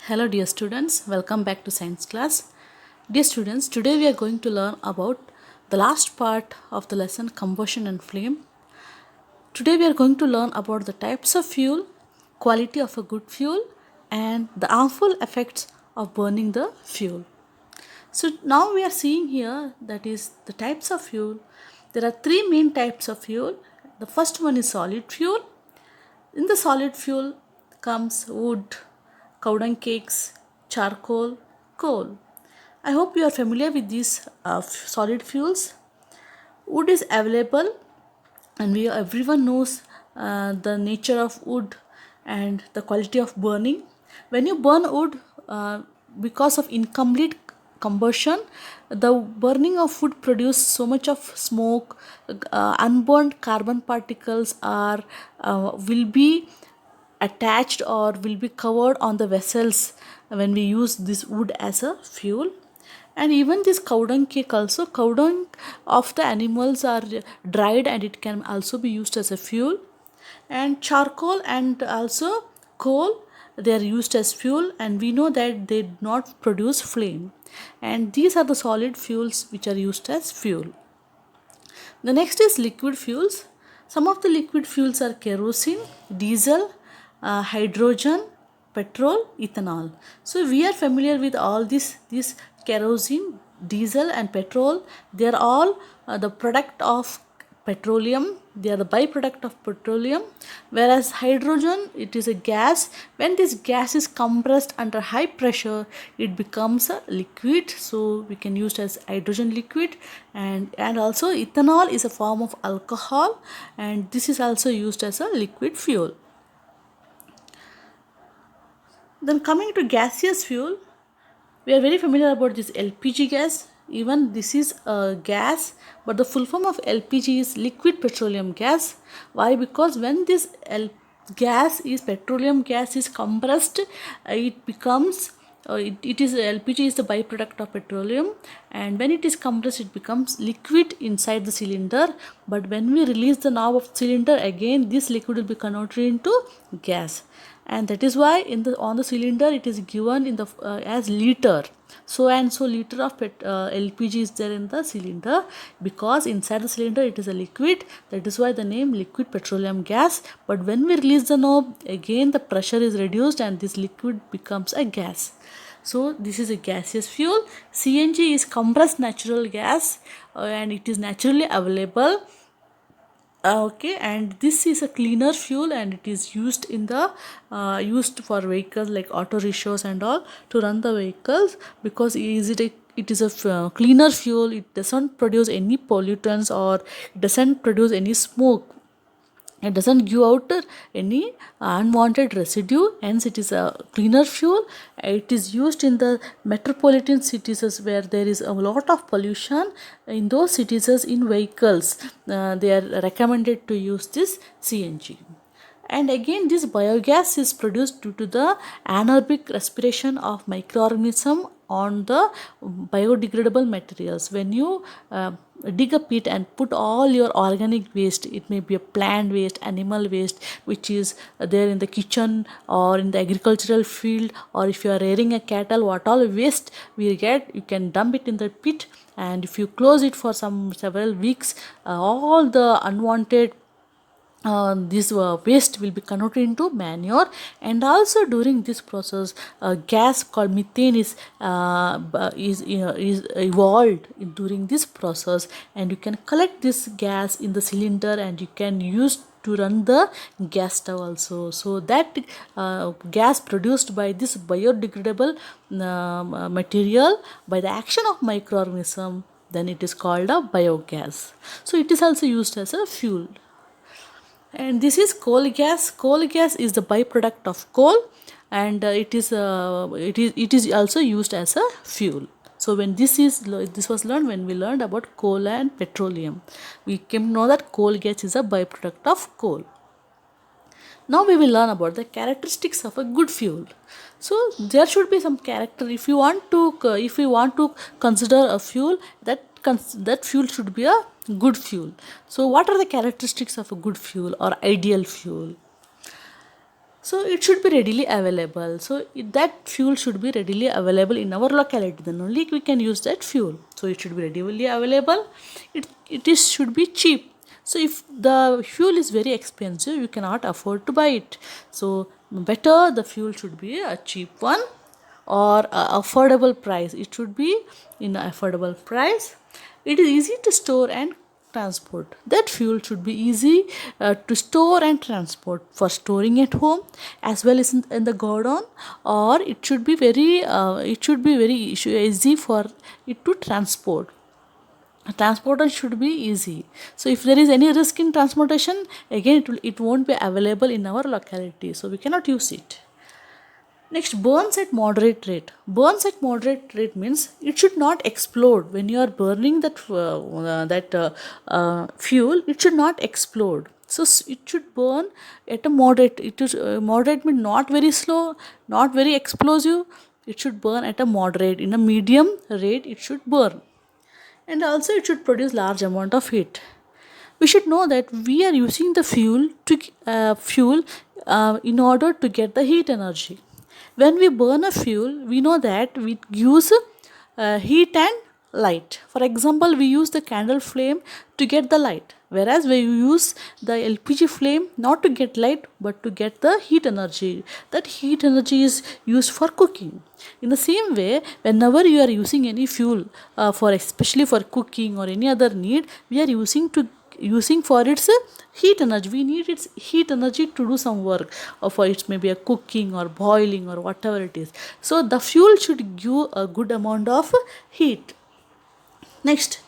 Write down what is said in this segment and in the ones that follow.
Hello dear students, welcome back to science class. Dear students, today we are going to learn about the last part of the lesson combustion and flame. Today we are going to learn about the types of fuel, quality of a good fuel and the harmful effects of burning the fuel. So now we are seeing here that is the types of fuel. There are three main types of fuel. The first one is solid fuel. In the solid fuel comes wood, cow dung cakes, charcoal, coal. I hope you are familiar with these solid fuels. Wood is available, and everyone knows the nature of wood and the quality of burning. When you burn wood, because of incomplete combustion, the burning of wood produce so much of smoke. Unburned carbon particles are will be attached or will be covered on the vessels when we use this wood as a fuel. And even this cow dung cake also, cow dung of the animals are dried and it can also be used as a fuel. And charcoal and also coal, they are used as fuel, and we know that they do not produce flame, and these are the solid fuels which are used as fuel. The next is liquid fuels. Some of the liquid fuels are kerosene, diesel, hydrogen, petrol, ethanol. So we are familiar with all these kerosene, diesel and petrol. They are all the product of petroleum. They are the byproduct of petroleum. Whereas hydrogen, it is a gas. When this gas is compressed under high pressure, it becomes a liquid, so we can use it as hydrogen liquid. And also ethanol is a form of alcohol, and this is also used as a liquid fuel. Then coming to gaseous fuel, we are very familiar about this LPG gas. Even this is a gas, but the full form of LPG is liquid petroleum gas. Why? Because when this gas is petroleum gas is compressed, it becomes it is LPG is the byproduct of petroleum, and when it is compressed it becomes liquid inside the cylinder. But when we release the knob of the cylinder, again this liquid will be converted into gas, and that is why on the cylinder it is given in the as liter. So and so liter of LPG is there in the cylinder, because inside the cylinder it is a liquid. That is why the name liquid petroleum gas. But when we release the knob, again the pressure is reduced and this liquid becomes a gas. So this is a gaseous fuel. CNG is compressed natural gas, and it is naturally available. Okay, and this is a cleaner fuel, and it is used in the used for vehicles like auto rickshaws and all to run the vehicles, because it is a cleaner fuel. It doesn't produce any pollutants, or it doesn't produce any smoke. It doesn't give out any unwanted residue, hence it is a cleaner fuel. It is used in the metropolitan cities where there is a lot of pollution. In those cities, in vehicles, they are recommended to use this CNG. And again, this biogas is produced due to the anaerobic respiration of microorganism on the biodegradable materials. When you dig a pit and put all your organic waste, it may be a plant waste, animal waste, which is there in the kitchen or in the agricultural field, or if you are rearing a cattle, what all waste we get, you can dump it in the pit, and if you close it for several weeks, all the unwanted this waste will be converted into manure. And also during this process, gas called methane is evolved during this process, and you can collect this gas in the cylinder and you can use to run the gas stove also. So that gas produced by this biodegradable material by the action of microorganism, then it is called a biogas. So it is also used as a fuel. And this is coal gas. Coal gas is the byproduct of coal, and it is also used as a fuel. So when this was learned when we learned about coal and petroleum, we came to know that coal gas is a byproduct of coal. Now we will learn about the characteristics of a good fuel. So there should be some character. If you want to consider a fuel, that fuel should be a good fuel. So what are the characteristics of a good fuel or ideal fuel? So it should be readily available. So that fuel should be readily available in our locality, then only we can use that fuel. So it should be readily available. It should be cheap. So if the fuel is very expensive, you cannot afford to buy it. So better the fuel should be a cheap one, or a affordable price. It should be in an affordable price. It is easy to store and transport. That fuel should be easy to store and transport, for storing at home as well as in the godown. Or it should be very easy for it to transport. Transportation should be easy. So if there is any risk in transportation, again it won't be available in our locality, so we cannot use it. Next, burns at moderate rate. Burns at moderate rate means it should not explode when you are burning that fuel. It should not explode. So it should burn at a moderate. It is moderate means not very slow, not very explosive. It should burn at a moderate, in a medium rate. It should burn, and also it should produce large amount of heat. We should know that we are using the fuel in order to get the heat energy. When we burn a fuel, we know that we use heat and light. For example, we use the candle flame to get the light, whereas we use the LPG flame not to get light but to get the heat energy. That heat energy is used for cooking. In the same way, whenever you are using any fuel for especially for cooking or any other need, we are using for its heat energy. We need its heat energy to do some work, or for it may be a cooking or boiling or whatever it is. So the fuel should give a good amount of heat. Next,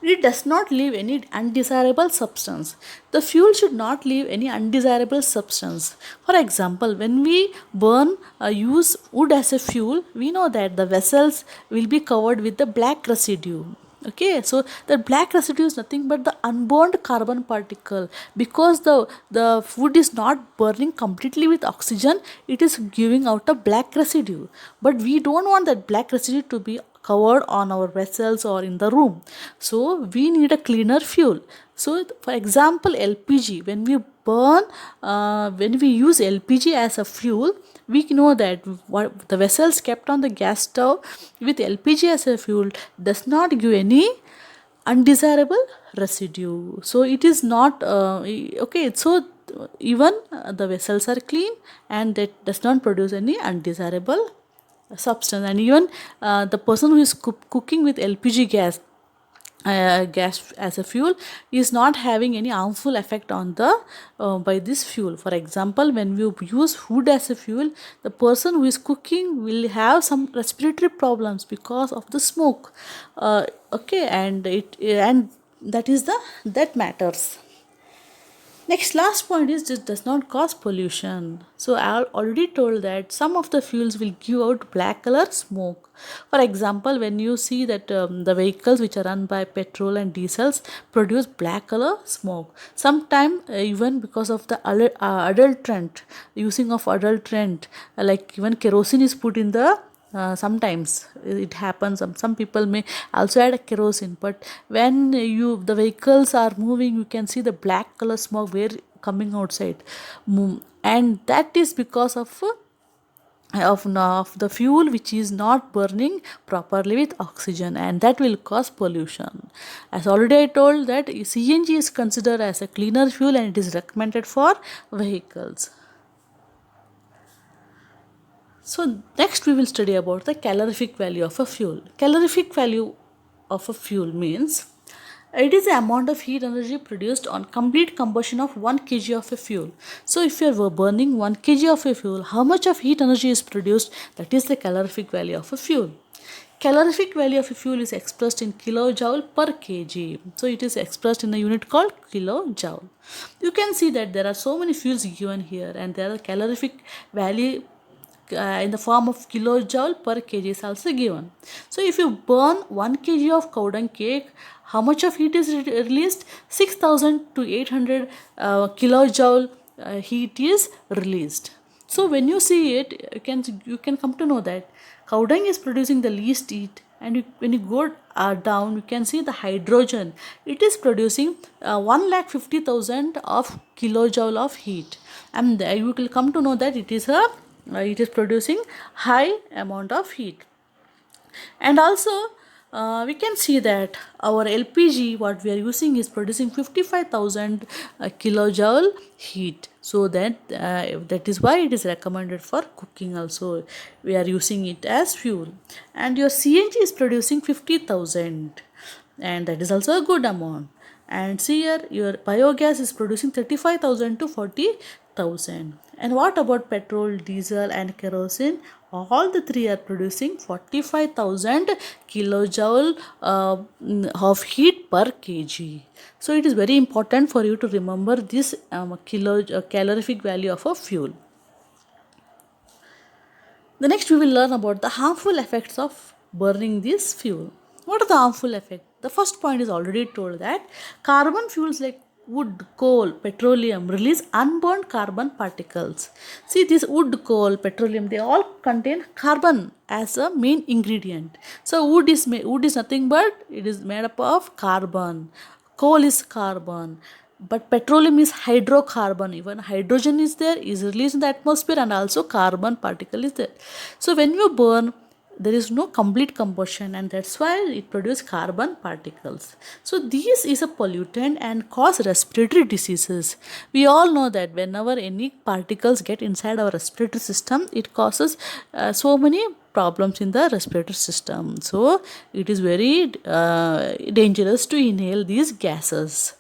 it does not leave any undesirable substance. The fuel should not leave any undesirable substance. For example, when we use wood as a fuel, we know that the vessels will be covered with the black residue. Okay, so the black residue is nothing but the unburned carbon particle. Because the wood is not burning completely with oxygen, it is giving out a black residue. But we don't want that black residue to be covered on our vessels or in the room. So we need a cleaner fuel. So for example, LPG, when we use LPG as a fuel, we know that what the vessels kept on the gas stove with LPG as a fuel does not give any undesirable residue. So it is not okay. So even the vessels are clean, and that does not produce any undesirable substance. And even the person who is cooking with LPG gas as a fuel is not having any harmful effect on the by this fuel. For example, when we use wood as a fuel, the person who is cooking will have some respiratory problems because of the smoke. Okay, and that matters. Next, last point is this does not cause pollution. So I already told that some of the fuels will give out black color smoke. For example, when you see that the vehicles which are run by petrol and diesels produce black color smoke. Sometimes even because of the adulterant, using of adulterant, like even kerosene is put in the sometimes it happens. Some people may also add a kerosene, but when the vehicles are moving, you can see the black color smoke where coming outside. And that is because of the fuel which is not burning properly with oxygen, and that will cause pollution. As already I told that CNG is considered as a cleaner fuel and it is recommended for vehicles. So next we will study about the calorific value of a fuel. Calorific value of a fuel means it is the amount of heat energy produced on complete combustion of 1 kg of a fuel. So if you are burning 1 kg of a fuel, how much of heat energy is produced? That is the calorific value of a fuel. Calorific value of a fuel is expressed in kilojoule per kg. So it is expressed in a unit called kilojoule. You can see that there are so many fuels given here, and there are calorific value in the form of kilojoule per kg is also given. So if you burn 1 kg of cow dung cake, how much of heat is released? 6,000 to 800 kilojoule heat is released. So when you see it, you can come to know that cow dung is producing the least heat and when you go down, you can see the hydrogen. It is producing 1,50,000 of kilojoule of heat, and you will come to know that it is producing high amount of heat. And also we can see that our LPG what we are using is producing 55,000 kilojoule heat, so that is why it is recommended for cooking also. We are using it as fuel. And your CNG is producing 50,000, and that is also a good amount. And see here, your biogas is producing 35,000 to 40,000. And what about petrol, diesel, and kerosene? All the three are producing 45,000 kilojoule of heat per kg. So it is very important for you to remember this calorific value of a fuel. The next we will learn about the harmful effects of burning this fuel. What are the harmful effects? The first point is already told that carbon fuels like wood, coal, petroleum release unburned carbon particles. See, this wood, coal, petroleum, they all contain carbon as a main ingredient. So wood is nothing but it is made up of carbon. Coal is carbon, but petroleum is hydrocarbon. Even hydrogen is there, is released in the atmosphere, and also carbon particle is there. So when you burn, there is no complete combustion, and that's why it produces carbon particles. So this is a pollutant and cause respiratory diseases. We all know that whenever any particles get inside our respiratory system, it causes so many problems in the respiratory system. So it is very dangerous to inhale these gases.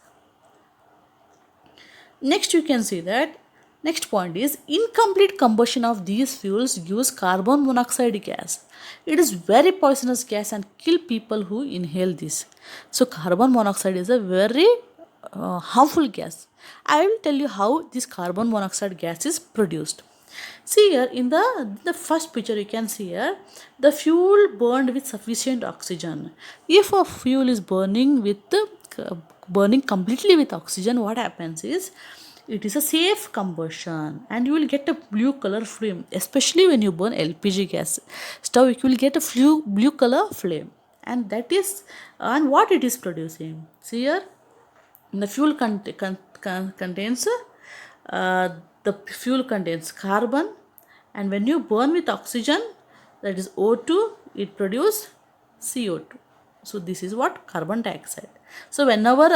Next, you can see that next point is incomplete combustion of these fuels gives carbon monoxide gas. It is very poisonous gas and kill people who inhale this. So carbon monoxide is a very harmful gas. I will tell you how this carbon monoxide gas is produced. See here in the first picture you can see here the fuel burned with sufficient oxygen. If a fuel is burning completely with oxygen, what happens is it is a safe combustion and you will get a blue color flame. Especially when you burn LPG gas stove, you will get a blue color flame, and that is and what it is producing. See here the fuel contains the fuel contains carbon, and when you burn with oxygen, that is O2, it produces CO2. So this is what carbon dioxide. So whenever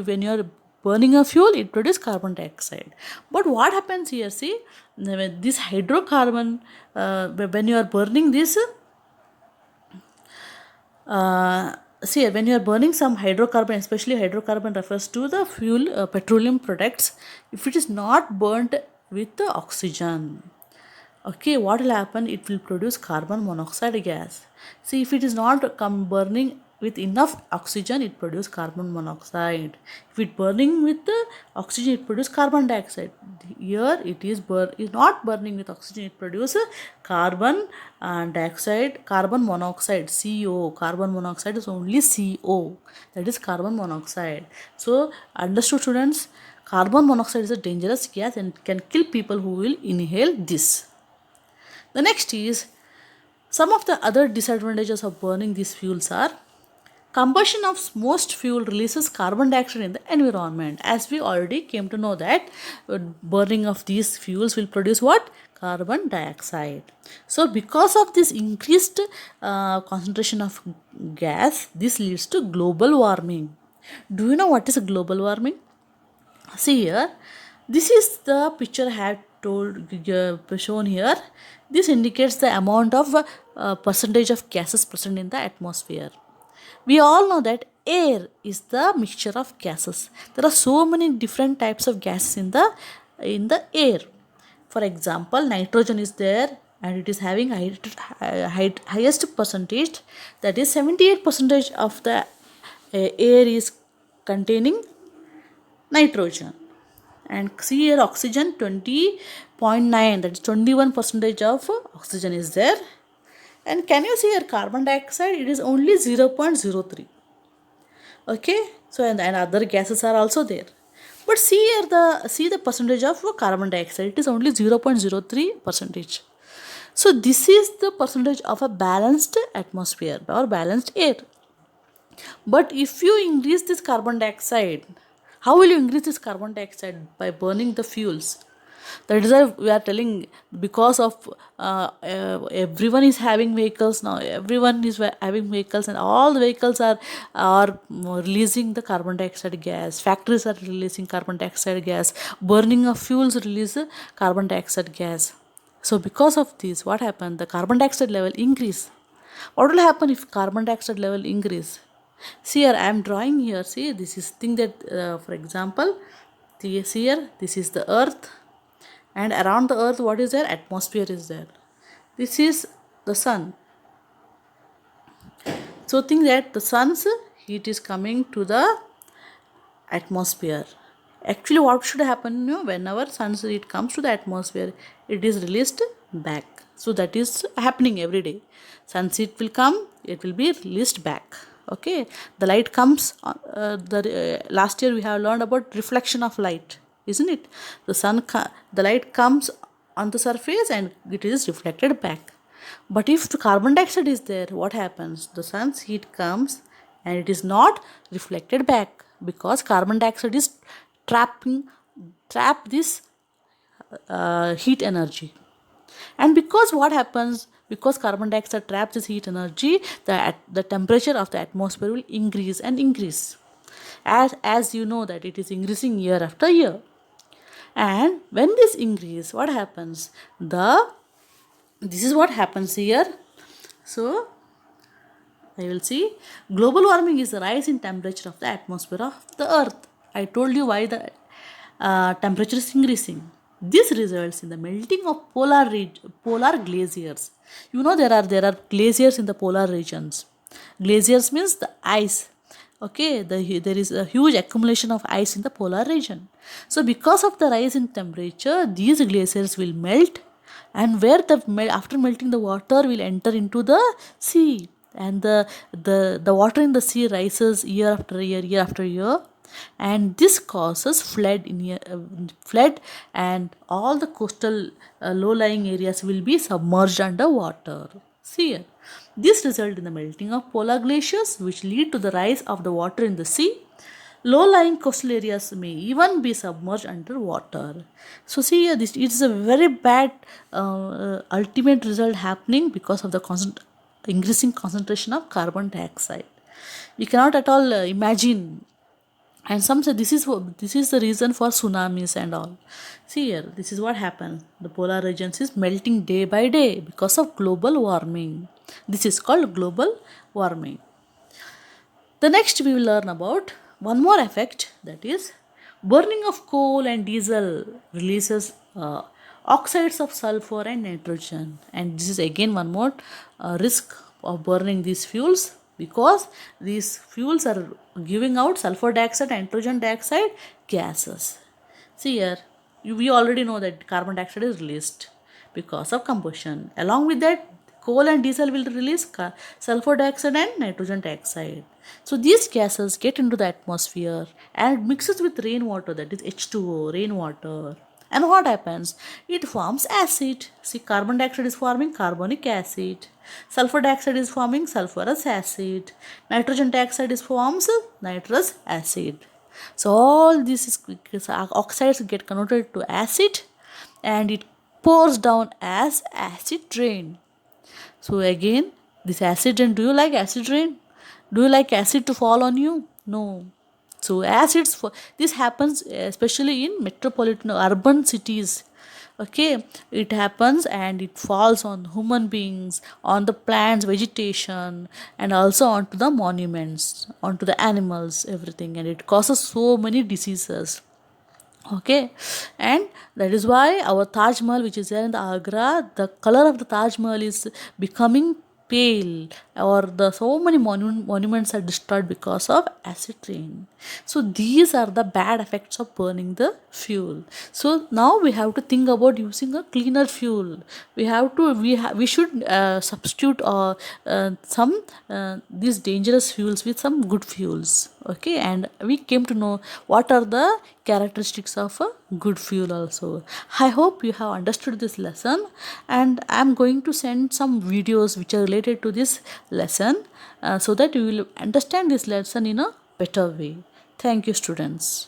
when you are burning a fuel, it produces carbon dioxide. But what happens here? See, this hydrocarbon, when you are burning this. See, when you are burning some hydrocarbon, especially hydrocarbon refers to the fuel petroleum products, if it is not burnt with the oxygen, okay, what will happen? It will produce carbon monoxide gas. See, if it is not burning with enough oxygen, it produces carbon monoxide. If it burning with the oxygen, it produces carbon dioxide. Here it is not burning with oxygen, it produces carbon dioxide, carbon monoxide, CO. Carbon monoxide is only CO, that is carbon monoxide. So understood, students? Carbon monoxide is a dangerous gas and can kill people who will inhale this. The next is some of the other disadvantages of burning these fuels are combustion of most fuel releases carbon dioxide in the environment. As we already came to know that burning of these fuels will produce what? Carbon dioxide. So because of this increased concentration of gas, this leads to global warming. Do you know what is global warming? See here, this is the picture I have shown here. This indicates the amount of percentage of gases present in the atmosphere. We all know that air is the mixture of gases. There are so many different types of gases in the air. For example, nitrogen is there and it is having highest percentage, that is 78% of the air is containing nitrogen. And see here oxygen 20.9, that is 21% of oxygen is there. And can you see here carbon dioxide? It is only 0.03. Okay, so and other gases are also there. But see here the percentage of carbon dioxide. It is only 0.03%. So this is the percentage of a balanced atmosphere or balanced air. But if you increase this carbon dioxide, how will you increase this carbon dioxide? By burning the fuels. That is why we are telling, because of everyone is having vehicles now. Everyone is having vehicles, and all the vehicles are releasing the carbon dioxide gas. Factories are releasing carbon dioxide gas. Burning of fuels release carbon dioxide gas. So because of this, what happened? The carbon dioxide level increase. What will happen if carbon dioxide level increase? See here, I am drawing here. See, this is thing that, for example, this here, this is the earth, and around the earth, what is there? Atmosphere is there. This is the sun. So think that the sun's heat is coming to the atmosphere. Actually, what should happen? Whenever sun's heat comes to the atmosphere, it is released back. So that is happening every day. Sun's heat will come, it will be released back. Okay, the light comes. Last year we have learned about reflection of light, isn't it? The light comes on the surface and it is reflected back. But if the carbon dioxide is there, what happens? The sun's heat comes and it is not reflected back, because carbon dioxide is trap this heat energy. And because what happens? Because carbon dioxide traps this heat energy, the temperature of the atmosphere will increase and increase. As you know that it is increasing year after year. And when this increase, what happens? This is what happens here. So I will see, global warming is the rise in temperature of the atmosphere of the earth. I told you why the temperature is increasing. This results in the melting of polar glaciers. There are glaciers in the polar regions. Glaciers means the ice. Okay, there is a huge accumulation of ice in the polar region. So because of the rise in temperature, these glaciers will melt, and after melting, the water will enter into the sea, and the water in the sea rises year after year, and this causes flood, and all the coastal low-lying areas will be submerged under water. See here. This result in the melting of polar glaciers, which lead to the rise of the water in the sea. Low-lying coastal areas may even be submerged under water. So see here, this it is a very bad ultimate result happening because of the increasing concentration of carbon dioxide. We cannot at all imagine. And some say this is the reason for tsunamis and all. See here, this is what happens. The polar regions is melting day by day because of global warming. This is called global warming. The next we will learn about one more effect, that is burning of coal and diesel releases oxides of sulfur and nitrogen. And this is again one more risk of burning these fuels, because these fuels are giving out sulfur dioxide and nitrogen dioxide gases. See here, we already know that carbon dioxide is released because of combustion. Along with that, coal and diesel will release sulfur dioxide and nitrogen dioxide. So these gases get into the atmosphere and mixes with rainwater, that is H2O, rainwater. And what happens? It forms acid. See, carbon dioxide is forming carbonic acid. Sulfur dioxide is forming sulfurous acid. Nitrogen dioxide is forms nitrous acid. So all these oxides get converted to acid, and it pours down as acid rain. So again, this acid rain, do you like acid rain? Do you like acid to fall on you? No. So this happens especially in metropolitan urban cities. Okay, it happens and it falls on human beings, on the plants, vegetation, and also onto the monuments, onto the animals, everything, and it causes so many diseases. Okay, and that is why our Taj Mahal, which is there in the Agra, the color of the Taj Mahal is becoming pale, or the so many monuments are destroyed because of acid rain. So these are the bad effects of burning the fuel. So now we have to think about using a cleaner fuel. We should substitute some these dangerous fuels with some good fuels. Okay, and we came to know what are the characteristics of a good fuel also. I hope you have understood this lesson, and I am going to send some videos which are related to this lesson, so that you will understand this lesson in a better way. Thank you, students.